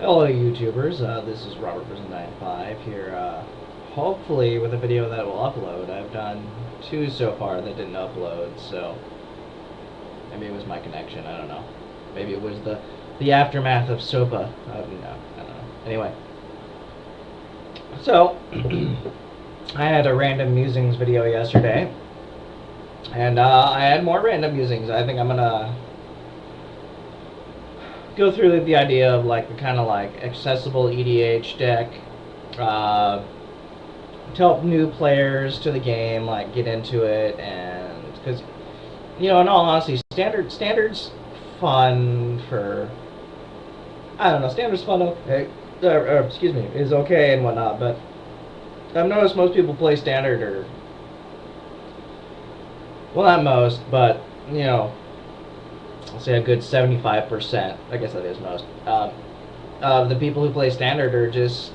Hello YouTubers, this is RobertPrison95 here, hopefully with a video that will upload. I've done two so far that didn't upload, so maybe it was my connection, I don't know. Maybe it was the aftermath of SOPA, no, I don't know. Anyway, so I had a random musings video yesterday, and I had more random musings. I think I'm gonna go through the idea of like the kind of like accessible EDH deck uh, to help new players to the game like get into it, and because in all honesty, standards fun for I don't know, standards fun okay, excuse me, is okay and whatnot, but I've noticed most people play standard, or well, not most, but I'll say a good 75%. I guess that is most. Of the people who play standard are just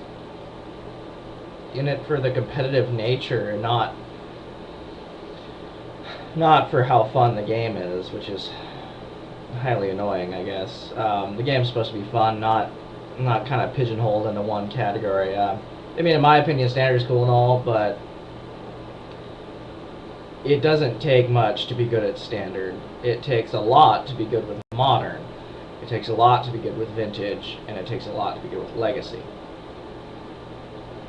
in it for the competitive nature, and not for how fun the game is, which is highly annoying, I guess. The game's supposed to be fun, not kind of pigeonholed into one category. I mean, in my opinion, standard is cool and all, but it doesn't take much to be good at standard. It takes a lot to be good with modern. It takes a lot to be good with vintage, and it takes a lot to be good with legacy.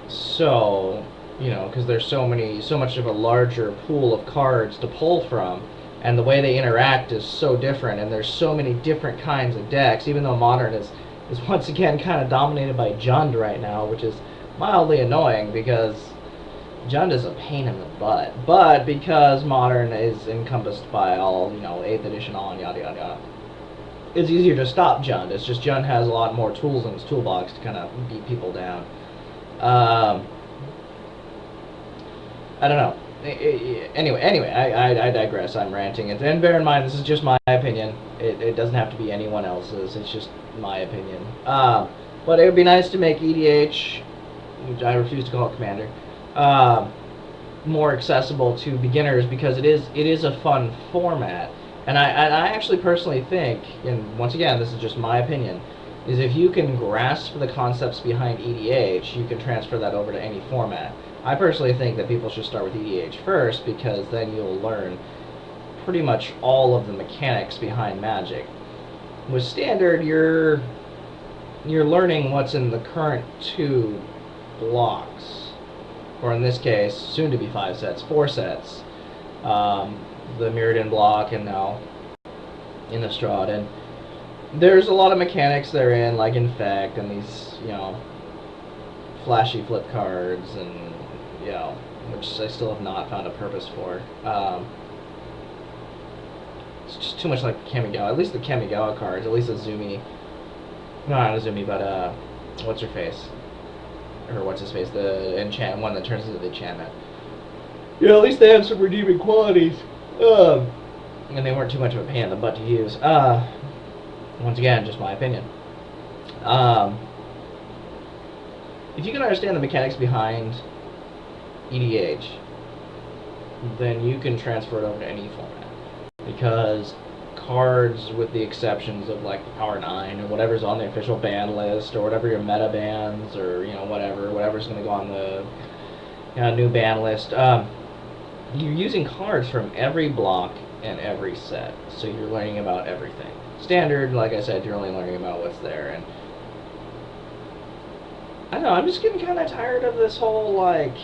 So, because there's so much of a larger pool of cards to pull from, and the way they interact is so different, and there's so many different kinds of decks, even though modern is once again kind of dominated by Jund right now, which is mildly annoying because Jund is a pain in the butt. But because modern is encompassed by all, 8th edition on, yada yada yada, it's easier to stop Jund. It's just Jund has a lot more tools in his toolbox to kind of beat people down. I don't know. Anyway, I digress. I'm ranting. And bear in mind, this is just my opinion. It doesn't have to be anyone else's. It's just my opinion. But it would be nice to make EDH, which I refuse to call it Commander, more accessible to beginners, because it is a fun format. And I actually personally think, and once again, this is just my opinion, is if you can grasp the concepts behind EDH, you can transfer that over to any format. I personally think that people should start with EDH first, because then you'll learn pretty much all of the mechanics behind Magic. With Standard, you're learning what's in the current 2 blocks, or in this case, soon to be 5 sets, 4 sets. The Mirrodin block, and now Innistrad, and there's a lot of mechanics therein, like Infect, and these, flashy flip cards, and, which I still have not found a purpose for. It's just too much like Kamigawa. At least the Kamigawa cards, at least Azumi, no, not Azumi, but, what's her face? Or what's his face? The enchant one that turns into the enchantment. Yeah, at least they have some redeeming qualities. And they weren't too much of a pain in the butt to use. Once again, just my opinion. If you can understand the mechanics behind EDH, then you can transfer it over to any format. Because cards, with the exceptions of like the Power 9 or whatever's on the official ban list, or whatever your meta bans, or whatever's going to go on the new ban list, you're using cards from every block and every set, so you're learning about everything. Standard, like I said, you're only learning about what's there, and I don't know, I'm just getting kind of tired of this whole, like,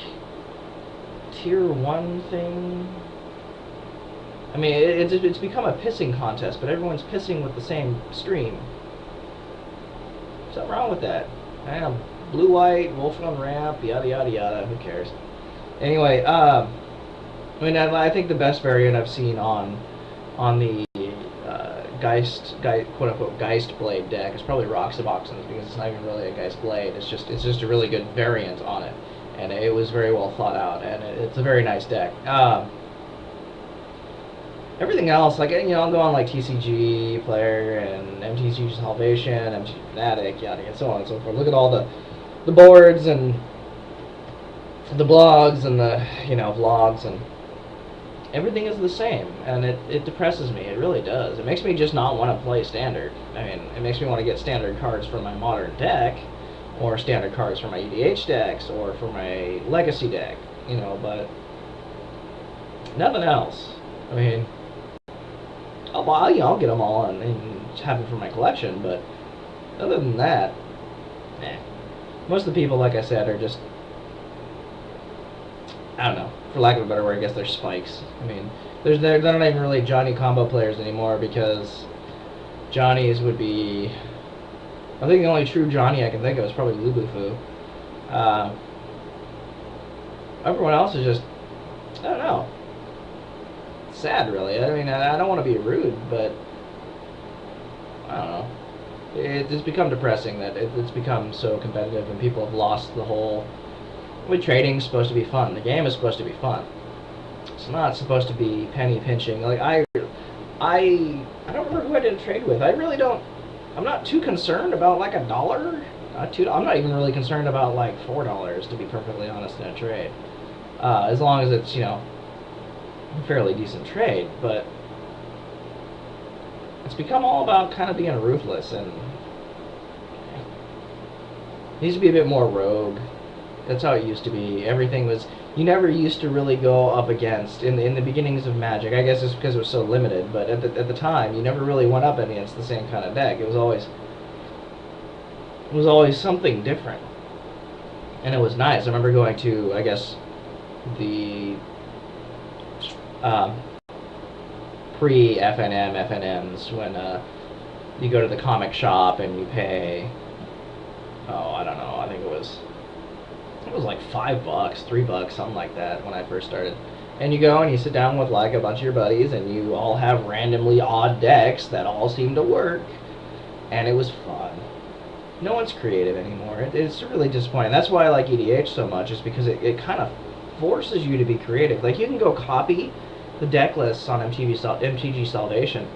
tier 1 thing. I mean, it's become a pissing contest, but everyone's pissing with the same stream. Something wrong with that. I am blue-white, wolf on ramp, yada yada yada, who cares? Anyway, I mean, I think the best variant I've seen on the quote-unquote Geist Blade deck is probably Roxaboxen's, because it's not even really a Geist Blade. It's just a really good variant on it, and it was very well thought out, and it's a very nice deck. Everything else, like, I'll go on like TCG Player and MTG Salvation, MTG Fnatic, yada, and so on and so forth. Look at all the boards and the blogs and the vlogs, and everything is the same, and it depresses me. It really does. It makes me just not want to play standard. I mean, it makes me want to get standard cards for my modern deck, or standard cards for my EDH decks, or for my legacy deck, you know, but nothing else. I mean, I'll get them all and have them for my collection, but other than that, eh. Most of the people, like I said, are just, I don't know, for lack of a better word, I guess they're spikes. I mean, they're not even really Johnny combo players anymore, because Johnnies would be, I think the only true Johnny I can think of is probably Lubufu. Everyone else is just, I don't know, sad really. I mean, I don't want to be rude, but I don't know. It's become depressing that it's become so competitive, and people have lost the whole. Trading's supposed to be fun. The game is supposed to be fun. It's not supposed to be penny pinching. Like I don't remember who I did a trade with. I really don't. I'm not too concerned about like $1. I'm not even really concerned about like $4, to be perfectly honest, in a trade. As long as it's, you know, a fairly decent trade. But it's become all about kind of being ruthless, and it needs to be a bit more rogue. That's how it used to be. Everything was, you never used to really go up against, in the beginnings of Magic, I guess it's because it was so limited, but at the time, you never really went up against the same kind of deck. It was always something different. And it was nice. I remember going to, I guess, the pre-FNM, FNMs, when you go to the comic shop and you pay, oh, I don't know, I think it was like $5, $3, something like that when I first started. And you go and you sit down with like a bunch of your buddies, and you all have randomly odd decks that all seem to work, and it was fun. No one's creative anymore. It's really disappointing. That's why I like EDH so much, is because it kind of forces you to be creative. Like, you can go copy the deck lists on MTG Salvation,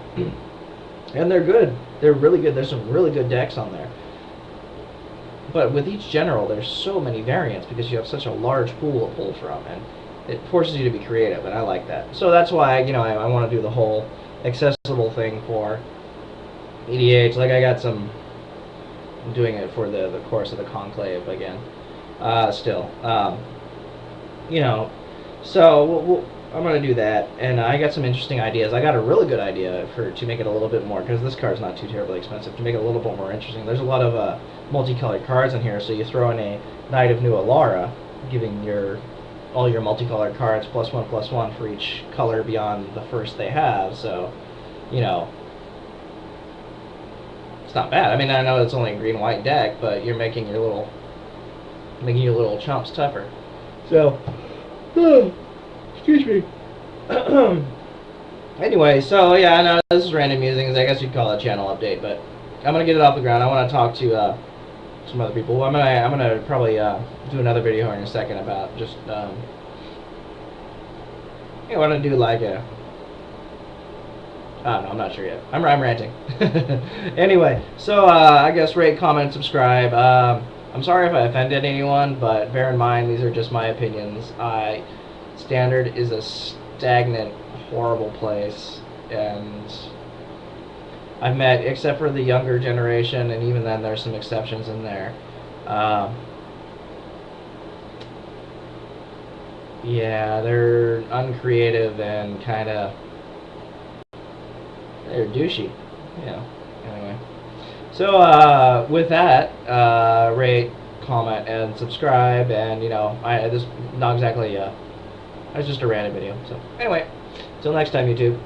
and they're good. They're really good. There's some really good decks on there. But with each general, there's so many variants because you have such a large pool to pull from, and it forces you to be creative, and I like that. So that's why, you know, I want to do the whole accessible thing for EDH. Like, I'm doing it for the course of the Conclave again. Still. You know, so I'm going to do that, and I got some interesting ideas. I got a really good idea to make it a little bit more, because this card's not too terribly expensive, to make it a little bit more interesting. There's a lot of multicolored cards in here, so you throw in a Knight of New Alara, giving all your multicolored cards +1/+1 for each color beyond the first they have, so, you know, it's not bad. I mean, I know it's only a green-white deck, but you're making your little chumps tougher. So, excuse me. Anyway, so yeah, I know this is random musings. I guess you'd call it a channel update, but I'm gonna get it off the ground. I want to talk to some other people. I'm gonna probably do another video here in a second about just I want to do like a, I don't know, I'm not sure yet. I'm ranting. Anyway, so I guess rate, comment, subscribe. I'm sorry if I offended anyone, but bear in mind these are just my opinions. Standard is a stagnant, horrible place, and I've met, except for the younger generation, and even then there's some exceptions in there. Yeah, they're uncreative and kind of, they're douchey, you know. Anyway, so with that, rate, comment, and subscribe, and you know, this not exactly it's just a random video. So anyway, till next time, YouTube.